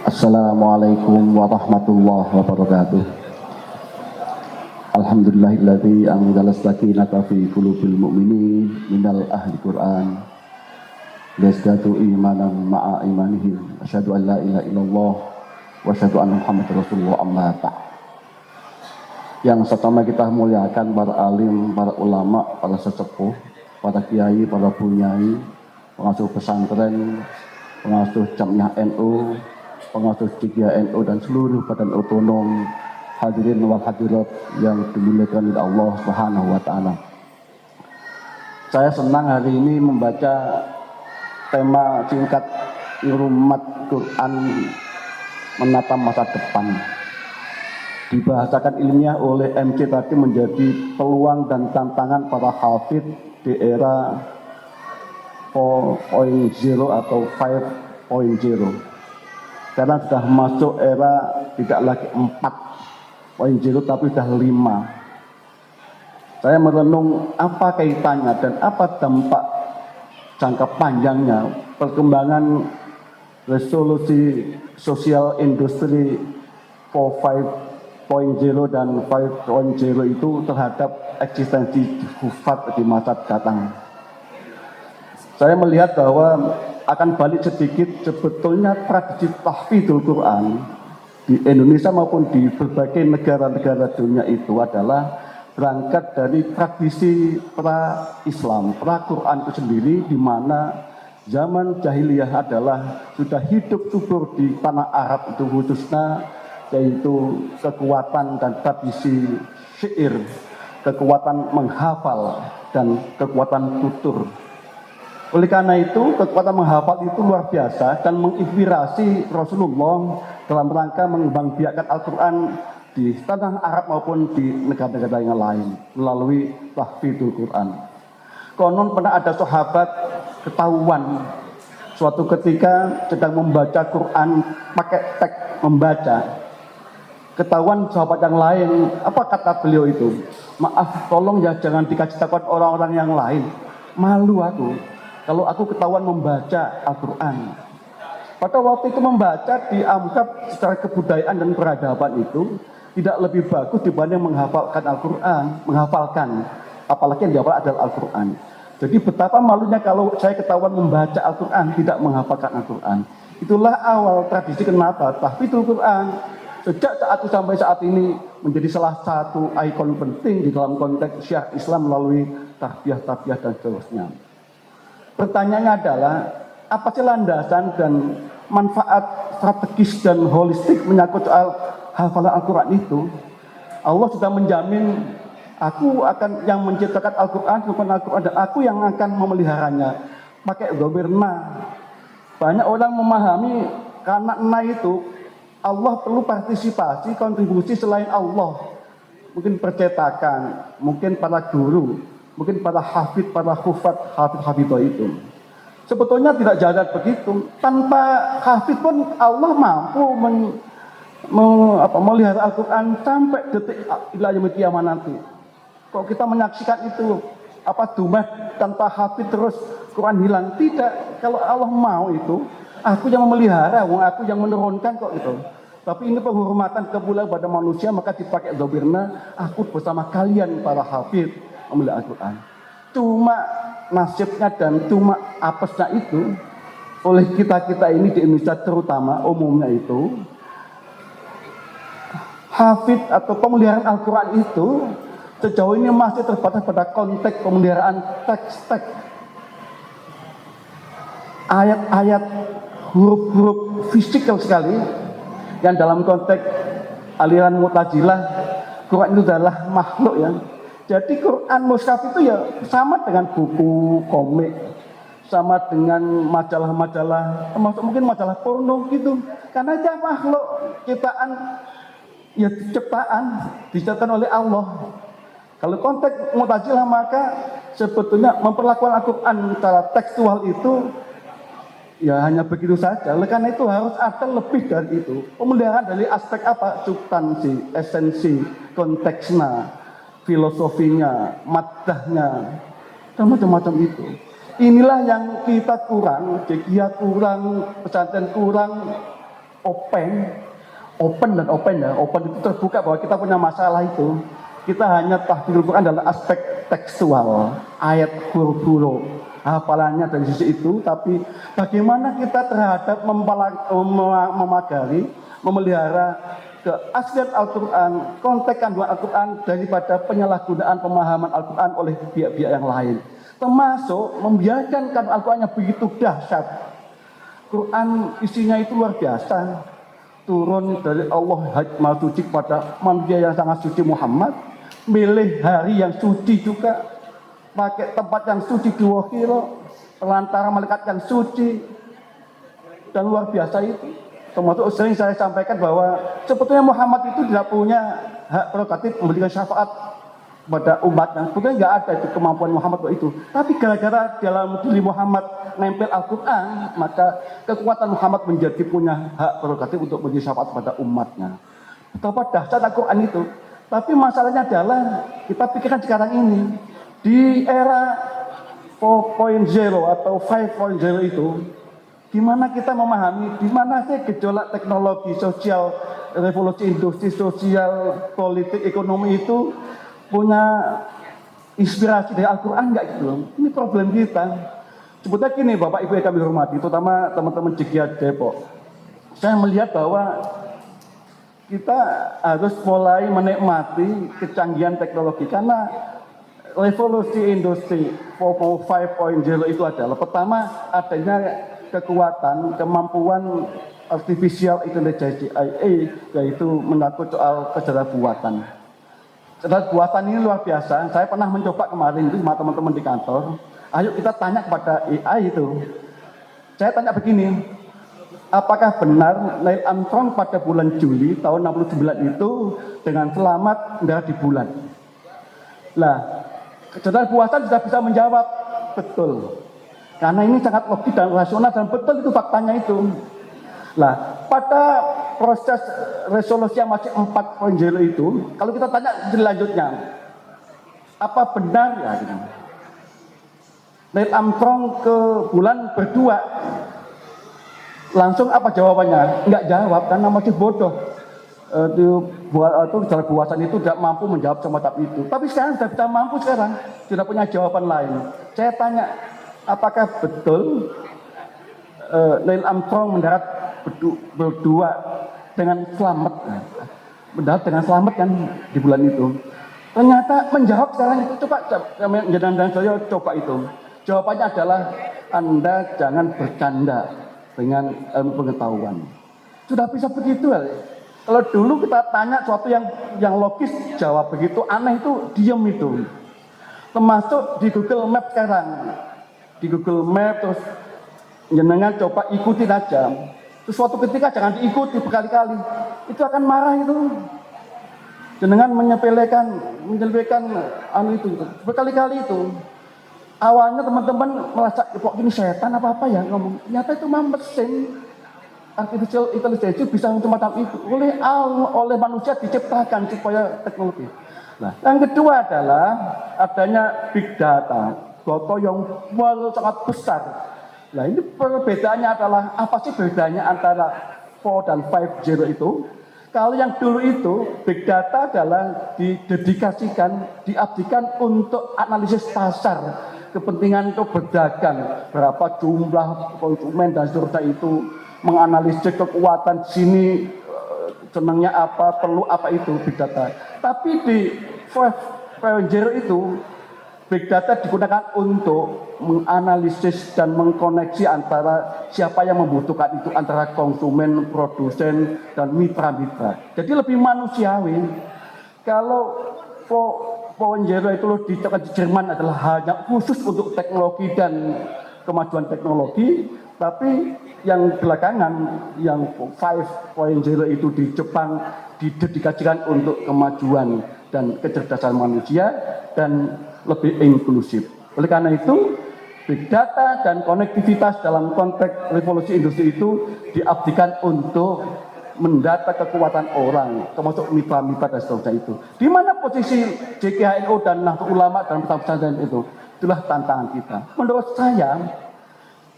Assalamualaikum warahmatullahi wabarakatuh. Alhamdulillahilladzi anzala sakinata fi qulubil mu'minin minal ahli Qur'an yazdadu imanan ma'a imanihim. Asyhadu an la ilaha illallah wa asyhadu anna Muhammadar Rasulullah amma ba'd. Yang pertama kita muliakan para alim, para ulama, para sesepuh, para kiai, para bunyai, pengasuh pesantren, pengasuh Jamiah NU, pengasuh Jigya NU dan seluruh badan otonom, hadirin wal hadirat yang dimuliakan oleh Allah Subhanahu wa taala. Saya senang hari ini membaca tema singkat Irumat Quran Menata Masa Depan. Dibahasakan ilmiah oleh MC tadi menjadi peluang dan tantangan para hafid di era 4.0 atau 5.0. Karena sudah masuk era tidak lagi 4.0 tapi sudah 5. Saya merenung apa kaitannya dan apa dampak jangka panjangnya perkembangan resolusi sosial industri 4.0 dan 5.0 itu terhadap eksistensi hufat di masa datang. Saya melihat bahwa akan balik sedikit, sebetulnya tradisi tahfidul Quran di Indonesia maupun di berbagai negara-negara dunia itu adalah berangkat dari tradisi pra-Islam, pra-Quran itu sendiri, di mana zaman jahiliyah adalah sudah hidup subur di tanah Arab itu khususnya, yaitu kekuatan dan tradisi syair, kekuatan menghafal dan kekuatan tutur. Oleh karena itu, kekuatan menghafal itu luar biasa dan menginspirasi Rasulullah dalam rangka mengembangbiakkan Al-Quran di tanah Arab maupun di negara-negara yang lain melalui tahfidul Quran. Konon pernah ada sahabat ketahuan suatu ketika sedang membaca Quran pakai teks membaca. Ketahuan sahabat yang lain, apa kata beliau itu? Maaf, tolong ya jangan dikasih tahu orang-orang yang lain. Malu aku kalau aku ketahuan membaca Al-Quran. Pada waktu itu membaca dianggap secara kebudayaan dan peradaban itu tidak lebih bagus dibanding menghafalkan Al-Quran, apalagi yang dihafal adalah Al-Quran. Jadi betapa malunya kalau saya ketahuan membaca Al-Quran, tidak menghafalkan Al-Quran. Itulah awal tradisi kenapa tahfidul Quran sejak saat itu sampai saat ini menjadi salah satu ikon penting di dalam konteks syiar Islam melalui tarbiyah dan seterusnya. Pertanyaannya adalah, apa sih landasan dan manfaat strategis dan holistik menyangkut soal hafalan Al-Quran itu? Allah sudah menjamin, aku akan yang menciptakan Al-Quran, dan aku yang akan memeliharanya. Pakai gobirna. Banyak orang memahami karena itu Allah perlu partisipasi, kontribusi selain Allah. Mungkin percetakan, mungkin para guru, mungkin para hafid, para hufat, hafid-hafidah itu. Sebetulnya tidak jalan begitu. Tanpa hafid pun Allah mampu melihara Al-Quran sampai detik ila yaumil qiyamah nanti. Kalau kita menyaksikan itu, dumah tanpa hafid terus Quran hilang. Tidak, kalau Allah mau itu, aku yang memelihara, aku yang menurunkan kok itu. Tapi ini penghormatan kemuliaan pada manusia, maka dipakai dobirna, aku bersama kalian para hafid memelihara Al-Quran. Cuma nasibnya dan cuma apesnya itu oleh kita ini di Indonesia terutama umumnya itu, hafid atau pemeliharaan Al-Quran itu sejauh ini masih terbatas pada konteks pemeliharaan teks-teks, ayat-ayat, huruf-huruf fisikal sekali, yang dalam konteks aliran Mu'tazilah Quran itu adalah makhluk ya. Jadi Quran mushaf itu ya sama dengan buku komik, sama dengan majalah-majalah, termasuk mungkin majalah porno gitu. Karena dia makhluk ciptaan, ya diciptakan oleh Allah. Kalau konteks Mu'tazilah maka sebetulnya memperlakukan Al-Quran secara tekstual itu ya hanya begitu saja. Oleh karena itu harus ada lebih dari itu. Pemeliharaan dari aspek apa? Substansi, esensi, konteksnya, filosofinya, maddahnya, dan macam-macam itu. Inilah yang kita kurang, Jegiyah kurang, pesantren kurang, open dan open ya. Open itu terbuka bahwa kita punya masalah itu. Kita hanya tahfidz Quran dalam aspek tekstual, ayat huruf-huruf, hafalannya dari sisi itu, tapi bagaimana kita terhadap memagari, memelihara keaslian Al-Quran, konteks kandungan Al-Quran daripada penyalahgunaan pemahaman Al-Quran oleh pihak-pihak yang lain. Termasuk membiarkan kandungan Al-Quran yang begitu dahsyat. Quran isinya itu luar biasa. Turun dari Allah Maha Suci kepada manusia yang sangat suci Muhammad. Milih hari yang suci juga. Pakai tempat yang suci dua kilo. Pelantara malaikat yang suci. Dan luar biasa itu. Termasuk sering saya sampaikan bahwa sebetulnya Muhammad itu tidak punya hak prerogatif memberikan syafaat pada umatnya. Sebetulnya nggak ada itu kemampuan Muhammad itu. Tapi gara-gara dalam diri Muhammad nempel Al-Quran, maka kekuatan Muhammad menjadi punya hak prerogatif untuk memberi syafaat pada umatnya. Betapa dahsyat Al-Quran itu. Tapi masalahnya adalah kita pikirkan sekarang ini di era 4.0 atau 5.0 itu. Gimana kita memahami, di mana sih gejolak teknologi, sosial, revolusi industri, sosial, politik, ekonomi itu punya inspirasi dari Al-Quran enggak gitu? Ini problem kita. Sebutnya gini Bapak Ibu yang kami hormati, terutama teman-teman JGA Depok. Saya melihat bahwa kita harus mulai menikmati kecanggihan teknologi karena revolusi industri 4.0 itu adalah pertama adanya kekuatan, kemampuan artificial intelligence AI, yaitu menyangkut soal kecerdasan buatan. Kecerdasan buatan ini luar biasa. Saya pernah mencoba kemarin itu sama teman-teman di kantor. Ayo kita tanya kepada AI itu. Saya tanya begini, apakah benar Neil Armstrong pada bulan Juli tahun 69 itu dengan selamat mendarat di bulan? Lah, kecerdasan buatan sudah bisa menjawab betul. Karena ini sangat logis dan rasional dan betul itu faktanya itu. Lah, pada proses resolusi yang masih 4.0 itu, kalau kita tanya selanjutnya, apa benar ya? Gitu. Neil Armstrong ke bulan berdua, langsung apa jawabannya? Enggak jawab karena masih bodoh. Secara buasan itu tidak mampu menjawab semacam itu. Tapi sekarang sudah bisa mampu sekarang, sudah punya jawaban lain. Saya tanya, apakah betul Neil Armstrong mendarat berdua dengan selamat? Mendarat dengan selamat kan di bulan itu. Ternyata menjawab sekarang itu, coba dan saya coba itu. Jawabannya adalah Anda jangan bercanda dengan ilmu pengetahuan. Sudah bisa begitu ya. Kalau dulu kita tanya sesuatu yang logis, jawab begitu, aneh itu diam itu. Termasuk di Google Map sekarang. Di Google Map terus jenengan coba ikuti aja. Terus suatu ketika jangan diikuti berkali-kali. Itu akan marah itu. Jenengan menyepelekan itu berkali-kali itu. Awalnya teman-teman merasa kok ini setan apa ya ngomong. Ternyata itu memang mesin artificial intelligence bisa semacam itu oleh manusia diciptakan supaya teknologi. Nah, yang kedua adalah adanya big data, data yang sangat besar. Nah, ini perbedaannya adalah apa sih bedanya antara 4 dan 5.0 itu? Kalau yang dulu itu big data adalah didedikasikan, diabdikan untuk analisis pasar, kepentingan untuk berdagang, berapa jumlah konsumen dan seterusnya itu, menganalisis kekuatan sini, senangnya apa, perlu apa itu big data. Tapi di 5.0 itu big data digunakan untuk menganalisis dan mengkoneksi antara siapa yang membutuhkan itu, antara konsumen, produsen, dan mitra-mitra. Jadi lebih manusiawi. Kalau 4.0 itu di Jerman adalah hanya khusus untuk teknologi dan kemajuan teknologi, tapi yang belakangan, yang 5.0 itu di Jepang didedikasikan untuk kemajuan dan kecerdasan manusia dan lebih inklusif. Oleh karena itu, big data dan konektivitas dalam konteks revolusi industri itu diabdikan untuk mendata kekuatan orang, termasuk mitra-mitra dan seterusnya itu. Di mana posisi JKHNO dan Nahdlatul Ulama dalam pesantren itu? Itulah tantangan kita. Menurut saya,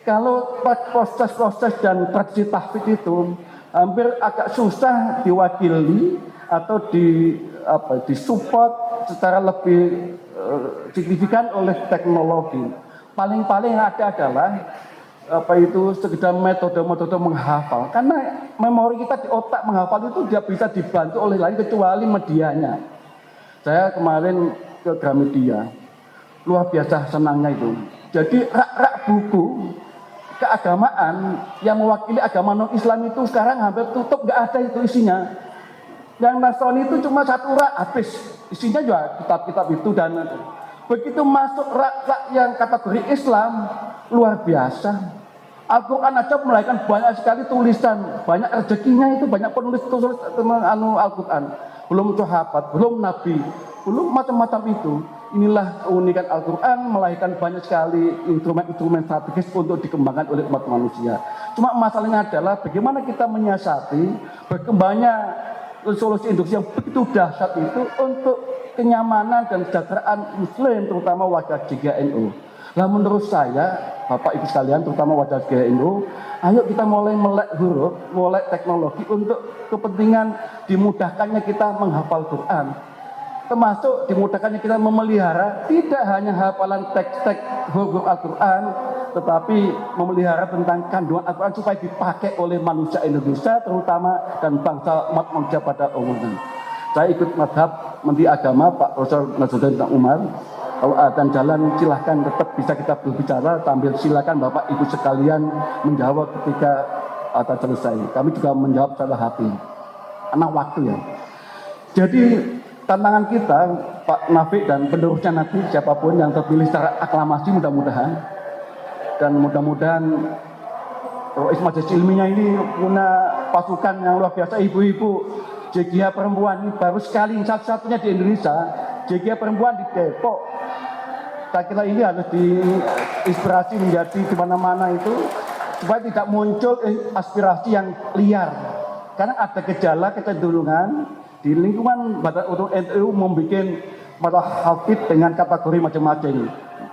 kalau proses-proses dan tradisi tahfidz itu hampir agak susah diwakili atau disupport secara lebih signifikan oleh teknologi. Paling-paling yang ada adalah sekedar metode-metode menghafal. Karena memori kita di otak menghafal itu tidak bisa dibantu oleh lain kecuali medianya. Saya kemarin ke Gramedia, luar biasa senangnya itu. Jadi rak-rak buku keagamaan yang mewakili agama non-Islam itu sekarang hampir tutup, nggak ada itu isinya. Yang Nasrani itu cuma satu rak habis, isinya juga kitab-kitab itu dan begitu masuk rak-rak yang kategori Islam luar biasa. Al-Quran aja melahirkan banyak sekali tulisan, banyak rezekinya itu, banyak penulis tentang Al-Quran. Belum sahabat, belum nabi, belum macam-macam itu. Inilah keunikan Al-Quran, melahirkan banyak sekali instrumen-instrumen strategis untuk dikembangkan oleh umat manusia. Cuma masalahnya adalah bagaimana kita menyiasati berkembangnya resolusi industri yang begitu dahsyat itu untuk kenyamanan dan kesejahteraan muslim, terutama warga JGNU. Nah menurut saya, Bapak Ibu sekalian, terutama warga JGNU, ayo kita mulai melek huruf, melek teknologi untuk kepentingan dimudahkannya kita menghafal Quran. Termasuk dimudahkannya kita memelihara tidak hanya hafalan teks-teks huruf Al-Quran, tetapi memelihara tentang kandungan Al-Quran supaya dipakai oleh manusia Indonesia terutama dan bangsa umat manusia pada umumnya. Saya ikut madhab Menteri Agama Pak Profesor Nazaruddin Umar. Kalau ada jalan silahkan tetap bisa kita berbicara sambil silakan Bapak Ibu sekalian menjawab ketika ada selesai. Kami juga menjawab secara hati. Karena waktu ya. Jadi tantangan kita Pak Nafik dan penerusnya nanti siapapun yang terpilih secara aklamasi mudah-mudahan. Dan mudah-mudahan majelis ilmiah ini punya pasukan yang luar biasa, ibu-ibu JGH perempuan ini baru sekali satu-satunya di Indonesia, JGH perempuan di Depok. Saya kira ini harus diinspirasi menjadi di mana-mana itu supaya tidak muncul aspirasi yang liar. Karena ada gejala kecenderungan di lingkungan Badan Ulama NU membuat para hafid dengan kategori macam-macam.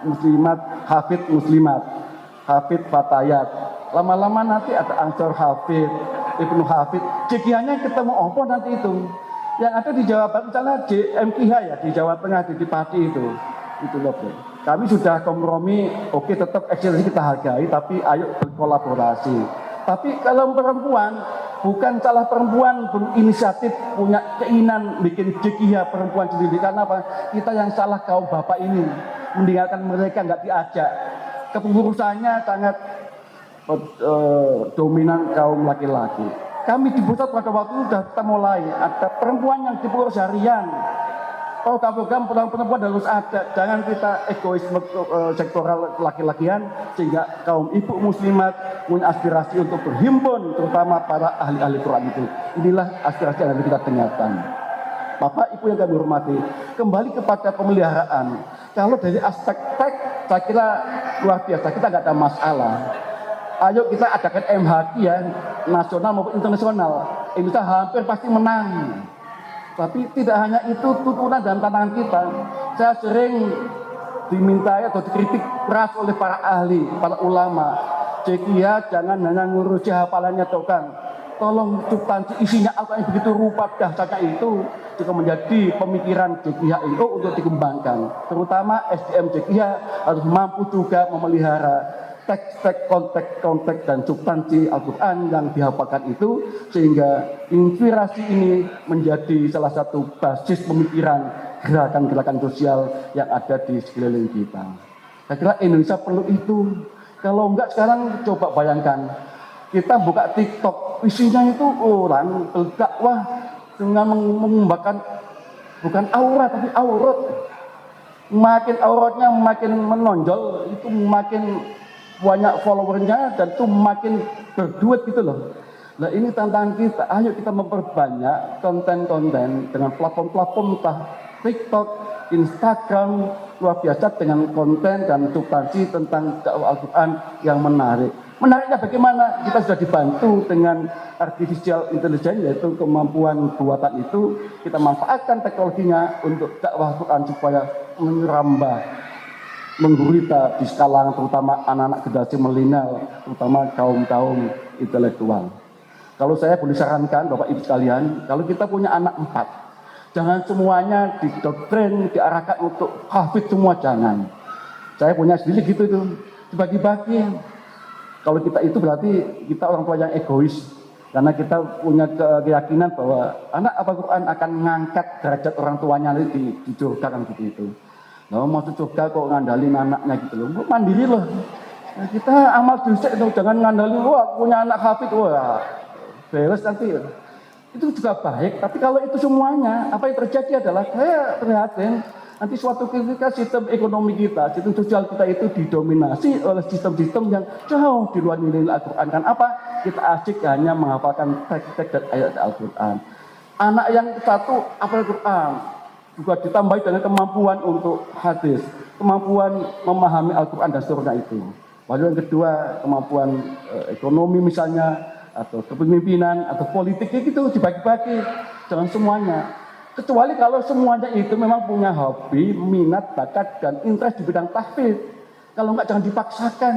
Muslimat, hafid muslimat, hafid fatayat. Lama-lama nanti ada Ansor hafid, Ibnu hafid. JGH-nya ketemu apa nanti itu? Yang ada di Jawa Barat misalnya JMKH ya di Jawa Tengah di Pati itu loh. Kami sudah kompromi, oke tetap eksistensi kita hargai, tapi ayo berkolaborasi. Tapi kalau perempuan, bukan salah perempuan berinisiatif punya keinginan bikin JGH perempuan sendiri. Karena apa? Kita yang salah kaum bapak ini meninggalkan mereka nggak diajak. Kepengurusannya sangat dominan kaum laki-laki. Kami di pusat pada waktu itu sudah kita mulai ada perempuan yang dipengurus harian. Program perempuan harus ada. Jangan kita egoisme sektoral laki-lakian sehingga kaum ibu muslimat punya aspirasi untuk berhimpun, terutama para ahli-ahli Quran itu. Inilah aspirasi yang harus kita dengarkan. Bapak Ibu yang kami hormati, kembali kepada pemeliharaan. Kalau dari aspek teks, saya kira luar biasa, kita nggak ada masalah. Ayo kita adakan MHQ ya, nasional maupun internasional. Indonesia hampir pasti menang. Tapi tidak hanya itu tuntunan dan tantangan kita. Saya sering dimintai atau dikritik keras oleh para ahli, para ulama. JGH jangan hanya ngurusi hafalannya tokan. Tolong substansi isinya Al-Quran begitu rupa dahsyatnya itu juga menjadi pemikiran JGH itu untuk dikembangkan. Terutama SDM JGH harus mampu juga memelihara teks-teks, konteks dan substansi Al-Quran yang dihafalkan itu sehingga inspirasi ini menjadi salah satu basis pemikiran gerakan-gerakan sosial yang ada di sekeliling kita. Saya kira Indonesia perlu itu. Kalau enggak sekarang coba bayangkan kita buka TikTok isinya itu orang berdakwah dengan mengembangkan bukan aura tapi aurat. Makin auratnya makin menonjol itu makin banyak followernya dan itu makin berduit gitu loh. Nah ini tantangan kita, ayo kita memperbanyak konten-konten dengan platform-platform entah TikTok, Instagram, luar biasa dengan konten dan substansi tentang dakwah Al-Quran yang menarik. Menariknya bagaimana? Kita sudah dibantu dengan artificial intelligence yaitu kemampuan buatan itu kita manfaatkan teknologinya untuk dakwah Al-Quran supaya merambah menggurita di kalangan terutama anak-anak generasi milenial, terutama kaum-kaum intelektual. Kalau saya boleh sarankan Bapak Ibu sekalian, kalau kita punya anak 4, jangan semuanya didoktrin, diarahkan untuk hafid semua, jangan. Saya punya sendiri gitu tuh, dibagi-bagi. Kalau kita itu berarti kita orang tua yang egois, karena kita punya keyakinan bahwa anak hafal Quran akan mengangkat derajat orang tuanya di surga kan gitu. Nah, masuk surga kok ngandalin anaknya gitu loh, mandiri loh. Nah, kita amal dhisik itu, jangan ngandalin wah punya anak hafid, wah beres nanti. Itu juga baik, tapi kalau itu semuanya, apa yang terjadi adalah saya prihatin nanti suatu ketika sistem ekonomi kita, sistem sosial kita itu didominasi oleh sistem-sistem yang jauh di luar nilai Al-Quran. Kan apa? Kita asik hanya menghafalkan teks-teks dan ayat Al-Quran. Anak yang satu hafal Al-Quran juga ditambahi dengan kemampuan untuk hadis, kemampuan memahami Al-Quran dan seterusnya itu. Lalu yang kedua, kemampuan ekonomi misalnya, atau kepemimpinan, atau politiknya gitu, dibagi-bagi. Jangan semuanya. Kecuali kalau semuanya itu memang punya hobi, minat, bakat, dan interest di bidang tahfidz. Kalau enggak, jangan dipaksakan.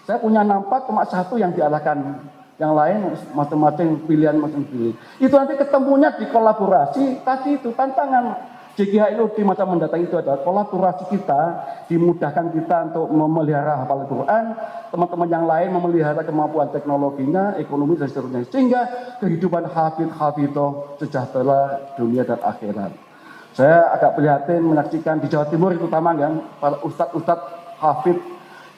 Saya punya 4,1 yang diarahkan. Yang lain masing-masing pilihan masing-masing. Itu nanti ketemunya di kolaborasi, tadi itu tantangan. JGHIO di masa mendatang itu adalah kolaborasi kita, dimudahkan kita untuk memelihara hafal Quran, teman-teman yang lain memelihara kemampuan teknologinya, ekonomi dan seterusnya, sehingga kehidupan hafidh-hafidhoh sejahtera dunia dan akhirat. Saya agak prihatin menyaksikan di Jawa Timur terutama kan, para ustadz-ustadz hafidh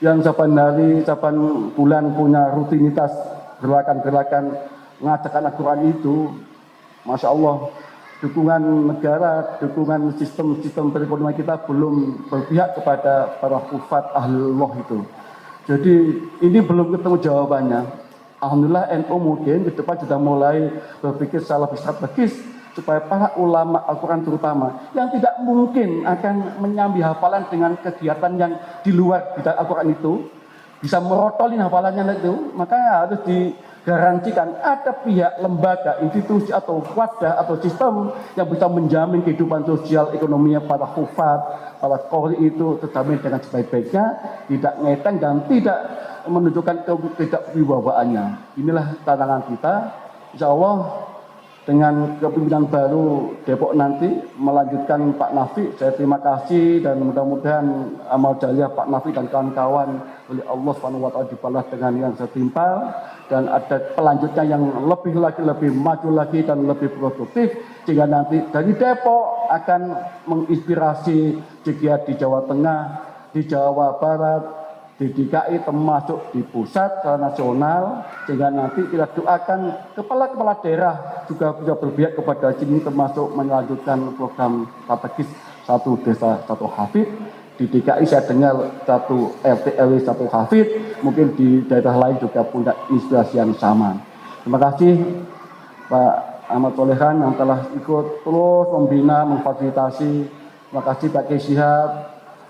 yang saban hari, saban bulan punya rutinitas gerakan-gerakan mengajarkan Al-Quran itu, Masya Allah, dukungan negara, dukungan sistem perekonomian kita belum berpihak kepada para hufat ahlullah itu. Jadi ini belum ketemu jawabannya. Alhamdulillah NU mungkin ke depan sudah mulai berpikir secara lebih strategis supaya para ulama Al-Quran terutama yang tidak mungkin akan menyambi hafalan dengan kegiatan yang di luar bidang Al-Quran itu, bisa merotolin hafalannya itu, maka harus digaransikan ada pihak, lembaga, institusi atau wadah atau sistem yang bisa menjamin kehidupan sosial ekonominya para hufat, para qori itu terjamin dengan sebaik-baiknya, tidak ngeteng dan tidak menunjukkan ketidakwibawaannya. Inilah tantangan kita. Insya Allah dengan kepemimpinan baru Depok nanti melanjutkan Pak Nafi, saya terima kasih dan mudah-mudahan amal jariah Pak Nafi dan kawan-kawan oleh Allah SWT dibalas dengan yang setimpal dan ada pelanjutnya yang lebih lagi, lebih maju lagi dan lebih produktif sehingga nanti dari Depok akan menginspirasi JGH di Jawa Tengah, di Jawa Barat, di DKI termasuk di pusat secara nasional sehingga nanti kita doakan kepala-kepala daerah juga bisa berpihak kepada sini termasuk melanjutkan program strategis satu desa satu hafid. Di DKI saya dengar satu RT RW satu hafid, mungkin di daerah lain juga punya inspirasi yang sama. Terima kasih Pak Ahmad Solehan yang telah ikut terus membina, memfasilitasi. Terima kasih Pak Kiai Syihab,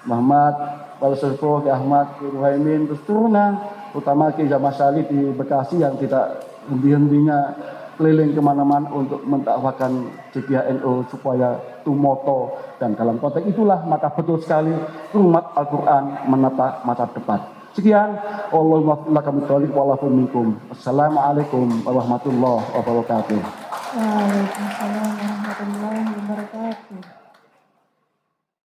Muhammad, Pak Sepuh, Ki Ahmad, Ki Ruhaimin, terus turunan, terutama Ki Jamal Sali di Bekasi yang tidak henti-hentinya keliling kemana-mana untuk mendakwakan JGH NU supaya tumoto dan dalam konteks itulah maka betul sekali umat Al-Quran menata masa depan. Sekian, Allahumma kami tolib walaupun minkum. Assalamualaikum warahmatullahi wabarakatuh. Waalaikumsalam warahmatullahi wabarakatuh.